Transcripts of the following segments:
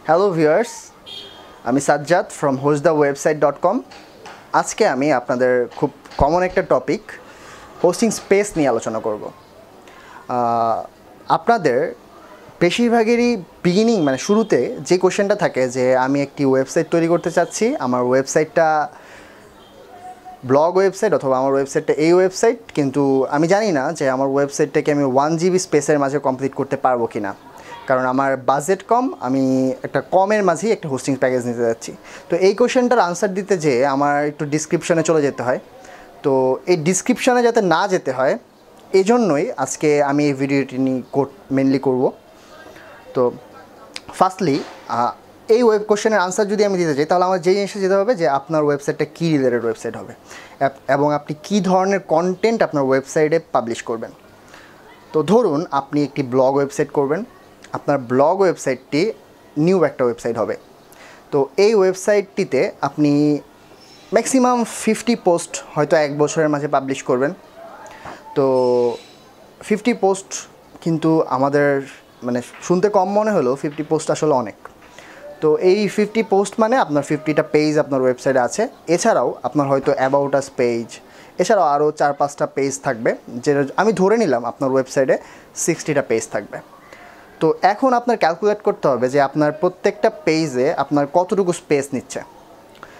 Hello viewers, আমি Sajjad from hostthewebsite.com। আজকে আমি আপনাদের খুব কমন একটা টপিক হোস্টিং স্পেস নিয়ে আলোচনা করব। আপনাদের বেশিরভাগেরই বিগিনিং মানে শুরুতে যে কোশ্চেনটা থাকে যে আমি একটি ওয়েবসাইট তৈরি করতে চাচ্ছি, আমার ওয়েবসাইটটা ব্লগ ওয়েবসাইট অথবা আমার ওয়েবসাইটটা এই ওয়েবসাইট, কিন্তু আমি জানি না যে আমার ওয়েবসাইটটাকে আমি 1 GB স্পেসের মাঝে কমপ্লিট করতে পারবো কি না, কারণ আমার বাজেট কম, আমি একটা কমের মাঝেই একটা হোস্টিং প্যাকেজ নিতে যাচ্ছি। তো এই কোশ্চেনটার আনসার দিতে যেয়ে আমার একটু ডিসক্রিপশনে চলে যেতে হয়। তো এই ডিসক্রিপশনে যাতে না যেতে হয় এই জন্যই আজকে আমি এই ভিডিওটি নিয়ে মেনলি করব। তো ফার্স্টলি এই কোশ্চেনের আনসার যদি আমি দিতে চাই, তাহলে আমার যে জিনিসটা যেতে হবে যে আপনার ওয়েবসাইটটা কী রিলেটেড ওয়েবসাইট হবে এবং আপনি কী ধরনের কন্টেন্ট আপনার ওয়েবসাইটে পাবলিশ করবেন। তো ধরুন আপনি একটি ব্লগ ওয়েবসাইট করবেন, আপনার ব্লগ ওয়েবসাইটটি নিউ একটা ওয়েবসাইট হবে। তো এই ওয়েবসাইটটিতে আপনি ম্যাক্সিমাম 50 পোস্ট হয়তো 1 বছরের মাঝে পাবলিশ করবেন। তো 50 পোস্ট কিন্তু আমাদের মানে শুনতে কম মনে হলেও 50 পোস্ট আসলে অনেক। তো এই 50 পোস্ট মানে আপনার 50টা পেজ আপনার ওয়েবসাইটে আছে। এছাড়াও আপনার হয়তো অ্যাবাউট আস পেজ, এছাড়াও আরও 4-5টা পেজ থাকবে, যেটা আমি ধরে নিলাম আপনার ওয়েবসাইটে 60টা পেজ থাকবে। তো এখন আপনার ক্যালকুলেট করতে হবে যে আপনার প্রত্যেকটা পেজে আপনার কতটুকু স্পেস নিচ্ছে।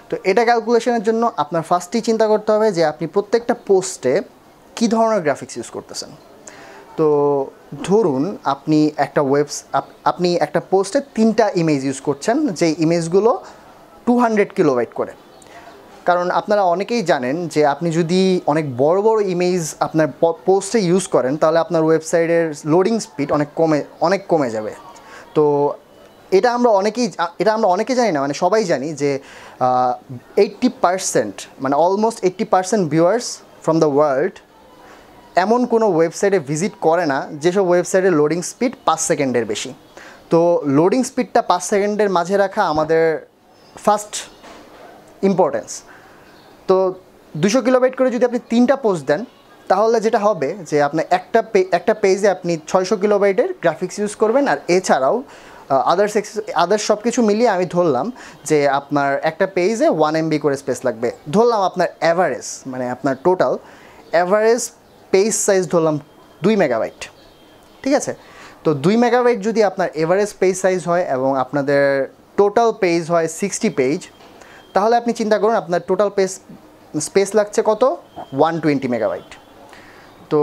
তো এটা ক্যালকুলেশনের জন্য আপনার ফার্স্টেই চিন্তা করতে হবে যে আপনি প্রত্যেকটা পোস্টে কী ধরনের গ্রাফিক্স ইউজ করতেছেন। তো ধরুন আপনি একটা পোস্টে 3টা ইমেজ ইউজ করছেন, যেই ইমেজগুলো 200 কিলোবাইট করে। কারণ আপনারা অনেকেই জানেন যে আপনি যদি অনেক বড় বড় ইমেজ আপনার পোস্টে ইউজ করেন তাহলে আপনার ওয়েবসাইটের লোডিং স্পিড অনেক কমে যাবে। তো এটা আমরা অনেকেই জানি না, মানে সবাই জানি যে 80% মানে almost 80% viewers from the world এমন কোনো ওয়েবসাইটে ভিজিট করে না যেসব ওয়েবসাইটের লোডিং স্পিড 5 সেকেন্ডের বেশি। তো লোডিং স্পিডটা 5 সেকেন্ডের মাঝে রাখা আমাদের ফার্স্ট ইম্পর্টেন্স। তো 200 কিলোবাইট করে যদি আপনি 3টা পোস্ট দেন তাহলে যেটা হবে যে আপনার একটা পেজে আপনি 600 কিলোবাইটের গ্রাফিক্স ইউজ করবেন। আর এছাড়াও আদার্স সব কিছু মিলিয়ে আমি ধরলাম যে আপনার একটা পেজে 1 MB করে স্পেস লাগবে। ধরলাম আপনার অ্যাভারেজ মানে আপনার টোটাল অ্যাভারেজ পেজ সাইজ ধরলাম 2 মেগাবাইট, ঠিক আছে। তো 2 মেগাবাইট যদি আপনার এভারেজ পেজ সাইজ হয় এবং আপনাদের টোটাল পেজ হয় 60 পেজ, তাহলে আপনি চিন্তা করুন আপনার টোটাল স্পেস লাগছে কত, 120 মেগাবাইট। তো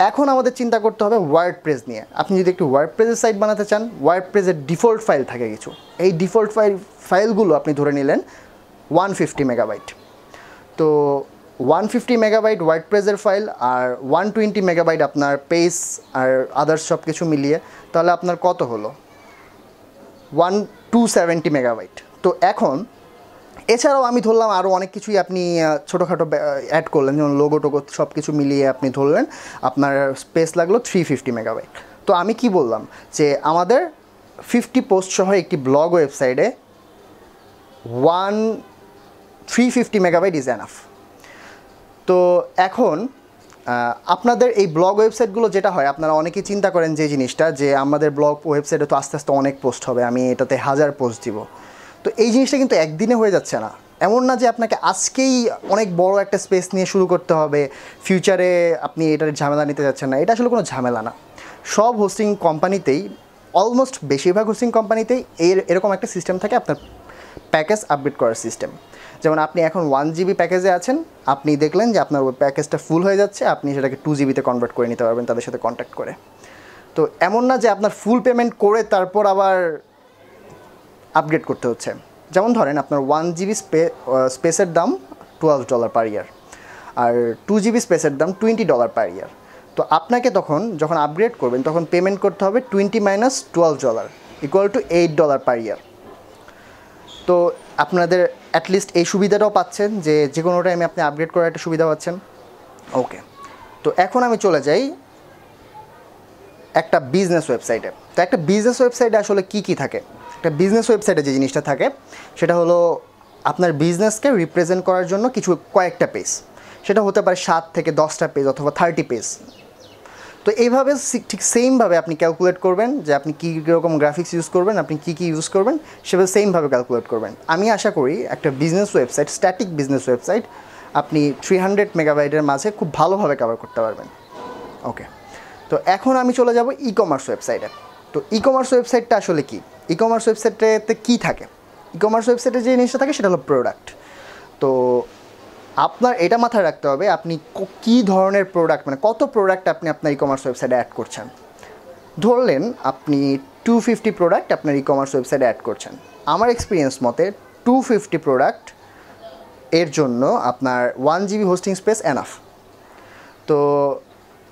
এখন আমাদের চিন্তা করতে হবে ওয়ার্ডপ্রেস নিয়ে। আপনি যদি একটু ওয়ার্ডপ্রেসের সাইট বানাতে চান, ওয়ার্ডপ্রেসের ডিফল্ট ফাইল থাকে কিছু, এই ডিফল্ট ফাইলগুলো আপনি ধরে নিলেন 150 মেগাবাইট। তো 150 মেগাবাইট ওয়ার্ডপ্রেসের ফাইল আর 120 মেগাবাইট আপনার পেজ আর আদার্স সব কিছু মিলিয়ে, তাহলে আপনার কত হলো, 270 মেগাবাইট। তো এখন এছাড়াও আমি ধরলাম আরও অনেক কিছুই আপনি ছোটোখাটো অ্যাড করলেন, যেমন লোগো টোগো সব কিছু মিলিয়ে আপনি ধরলেন আপনার স্পেস লাগলো 350 মেগাবাইট। তো আমি কি বললাম যে আমাদের 50 পোস্ট সহ একটি ব্লগ ওয়েবসাইটে 350 মেগাবাইট ইজ এনাফ। তো এখন আপনাদের এই ব্লগ ওয়েবসাইটগুলো যেটা হয়, আপনারা অনেকেই চিন্তা করেন যে জিনিসটা যে আমাদের ব্লগ ওয়েবসাইটে তো আস্তে আস্তে অনেক পোস্ট হবে, আমি এটাতে 1000 পোস্ট দিব। তো এই জিনিসটা কিন্তু একদিনে হয়ে যাচ্ছে না। এমন না যে আপনাকে আজকেই অনেক বড় একটা স্পেস নিয়ে শুরু করতে হবে, ফিউচারে আপনি এটার ঝামেলা নিতে যাচ্ছেন না। এটা আসলে কোনো ঝামেলা না। সব হোস্টিং কোম্পানিতেই, অলমোস্ট বেশিরভাগ হোস্টিং কোম্পানিতেই এরকম একটা সিস্টেম থাকে, আপনার প্যাকেজ আপডেট করার সিস্টেম। যেমন আপনি এখন 1 GB প্যাকেজে আছেন, আপনি দেখলেন যে আপনার ওই প্যাকেজটা ফুল হয়ে যাচ্ছে, আপনি সেটাকে 2 GB কনভার্ট করে নিতে পারবেন তাদের সাথে কন্ট্যাক্ট করে। তো এমন না যে আপনার ফুল পেমেন্ট করে তারপর আবার আপগ্রেড করতে হচ্ছে। যেমন ধরেন আপনার 1 GB স্পেসের দাম $12 পার ইয়ার, আর 2 GB স্পেসের দাম $20 পার ইয়ার। তো আপনাকে তখন যখন আপগ্রেড করবেন তখন পেমেন্ট করতে হবে 20 - $12 ইকুয়াল টু $8 পার ইয়ার। তো আপনাদের অ্যাটলিস্ট এই সুবিধাটাও পাচ্ছেন যে যে কোনো টাইমে আপনি আপগ্রেড করার একটা সুবিধা পাচ্ছেন। ওকে, তো এখন আমি চলে যাই একটা বিজনেস ওয়েবসাইটে। তো একটা বিজনেস ওয়েবসাইটে আসলে কী থাকে, একটা বিজনেস ওয়েবসাইটে যে জিনিসটা থাকে সেটা হলো আপনার বিজনেসকে রিপ্রেজেন্ট করার জন্য কয়েকটা পেজ, সেটা হতে পারে 7 থেকে 10টা পেজ অথবা 30 পেজ। তো এইভাবে ঠিক সেমভাবে আপনি ক্যালকুলেট করবেন যে আপনি কী রকম গ্রাফিক্স ইউজ করবেন, আপনি কী কী ইউজ করবেন, সেভাবে সেমভাবে ক্যালকুলেট করবেন। আমি আশা করি একটা business website, static business website আপনি 300 মেগাবাইটের মাঝে খুব ভালোভাবে কভার করতে পারবেন। ওকে, তো এখন আমি চলে যাব ই কমার্স ওয়েবসাইটে। তো ই কমার্স ওয়েবসাইটটা আসলে কি, ই কমার্স ওয়েবসাইটে কী থাকে? ই কমার্স ওয়েবসাইটে যে জিনিসটা থাকে সেটা হলো প্রোডাক্ট। তো আপনার এটা মাথায় রাখতে হবে আপনি কী ধরনের প্রোডাক্ট, মানে কত প্রোডাক্ট আপনি আপনার ই কমার্স ওয়েবসাইটে অ্যাড করছেন। ধরলেন আপনি 250 প্রোডাক্ট আপনার ই কমার্স ওয়েবসাইটে অ্যাড করছেন। আমার এক্সপিরিয়েন্স মতে 250 প্রোডাক্ট এর জন্য আপনার 1 জিবি হোস্টিং স্পেস এনাফ। তো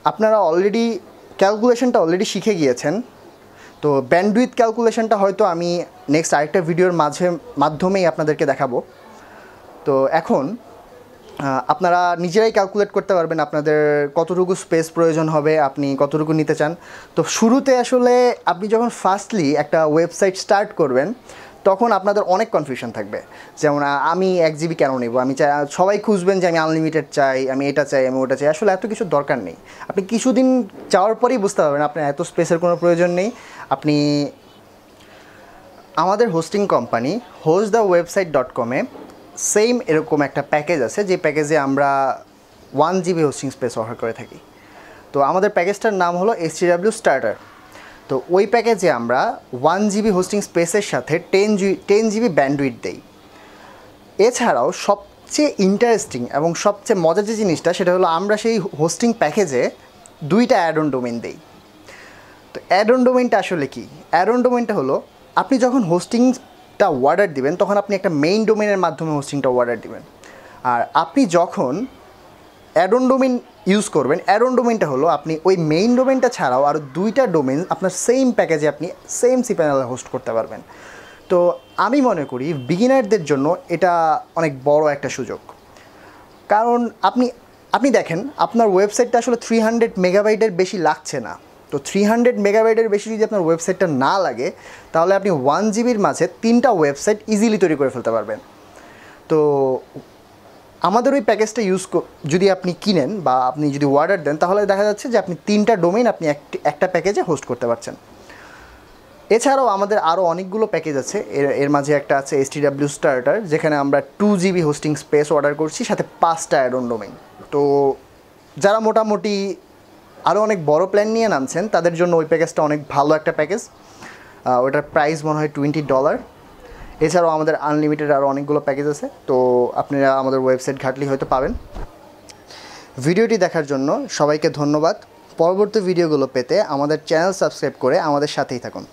আপনারা অলরেডি ক্যালকুলেশনটা অলরেডি শিখে গিয়েছেন। তো ব্যান্ডউইথ ক্যালকুলেশনটা হয়তো আমি নেক্সট আরেকটা ভিডিওর মাধ্যমেই আপনাদেরকে দেখাবো। তো এখন আপনারা নিজেরাই ক্যালকুলেট করতে পারবেন আপনাদের কতটুকু স্পেস প্রয়োজন হবে, আপনি কতটুকু নিতে চান। তো শুরুতে আসলে আপনি যখন ফার্স্টলি একটা ওয়েবসাইট স্টার্ট করবেন তখন আপনাদের অনেক কনফিউশন থাকবে, যেমন আমি 1 জিবি কেন নেব, আমি চাই, সবাই খুঁজবেন যে আমি আনলিমিটেড চাই, আমি এটা চাই, আমি ওটা চাই। আসলে এত কিছু দরকার নেই। আপনি কিছুদিন যাওয়ার পরেই বুঝতে পারবেন আপনার এত স্পেসের কোনো প্রয়োজন নেই। আপনি আমাদের হোস্টিং কোম্পানি hostthewebsite.com-এ সেম এরকম একটা প্যাকেজ আছে, যে প্যাকেজে আমরা 1 জিবি হোস্টিং স্পেস অফার করে থাকি। তো আমাদের প্যাকেজটার নাম হলো HTW স্টার্টার। তো ওই প্যাকেজে আমরা 1 জিবি হোস্টিং স্পেসের সাথে 10 জিবি ব্যান্ডউইথ দেই। এছাড়াও সবচেয়ে ইন্টারেস্টিং এবং সবচেয়ে মজার যে জিনিসটা সেটা হলো আমরা সেই হোস্টিং প্যাকেজে 2টা অ্যাড অন ডোমেইন দেই। তো অ্যাড অন ডোমেইনটা আসলে কি? অ্যাড অন ডোমেইনটা হলো আপনি যখন হোস্টিংটা অর্ডার দিবেন তখন আপনি একটা মেইন ডোমেইনের মাধ্যমে হোস্টিংটা অর্ডার দিবেন। আর আপনি যখন অ্যাড অন ডোমেইন ইউজ করবেন, অ্যাড অন ডোমেইনটা হলো আপনি ওই মেইন ডোমেইনটা ছাড়াও আরও 2টা ডোমেইন আপনার সেম প্যাকেজে আপনি সেম সিপ্যানেলে হোস্ট করতে পারবেন। তো আমি মনে করি বিগিনারদের জন্য এটা অনেক বড় একটা সুযোগ। কারণ আপনি দেখেন আপনার ওয়েবসাইটটা আসলে 300 মেগাবাইটের বেশি লাগছে না। তো 300 মেগাবাইটের বেশি যদি আপনার ওয়েবসাইটটা না লাগে তাহলে আপনি 1 জিবির মাঝে 3টা ওয়েবসাইট ইজিলি তৈরি করে ফেলতে পারবেন। তো আমাদের ওই প্যাকেজটা যদি আপনি কিনেন বা আপনি যদি অর্ডার দেন তাহলে দেখা যাচ্ছে যে আপনি 3টা ডোমেইন আপনি একটা প্যাকেজে হোস্ট করতে পারছেন। এছাড়াও আমাদের আরও অনেকগুলো প্যাকেজ আছে। এর মাঝে একটা আছে HTW স্টার্টার, যেখানে আমরা 2 জিবি হোস্টিং স্পেস অর্ডার করছি, সাথে 5টা অ্যাড অন ডোমেইন। তো যারা মোটামুটি আরও অনেক বড় প্ল্যান নিয়ে নামছেন তাদের জন্য ওই প্যাকেজটা অনেক ভালো একটা প্যাকেজ। ওটার প্রাইস মনে হয় $20। এছাড়াও আমাদের আনলিমিটেড আরও অনেকগুলো প্যাকেজ আছে। তো আপনারা আমাদের ওয়েবসাইট ঘাটলেই হয়তো পাবেন। ভিডিওটি দেখার জন্য সবাইকে ধন্যবাদ। পরবর্তী ভিডিওগুলো পেতে আমাদের চ্যানেল সাবস্ক্রাইব করে আমাদের সাথেই থাকুন।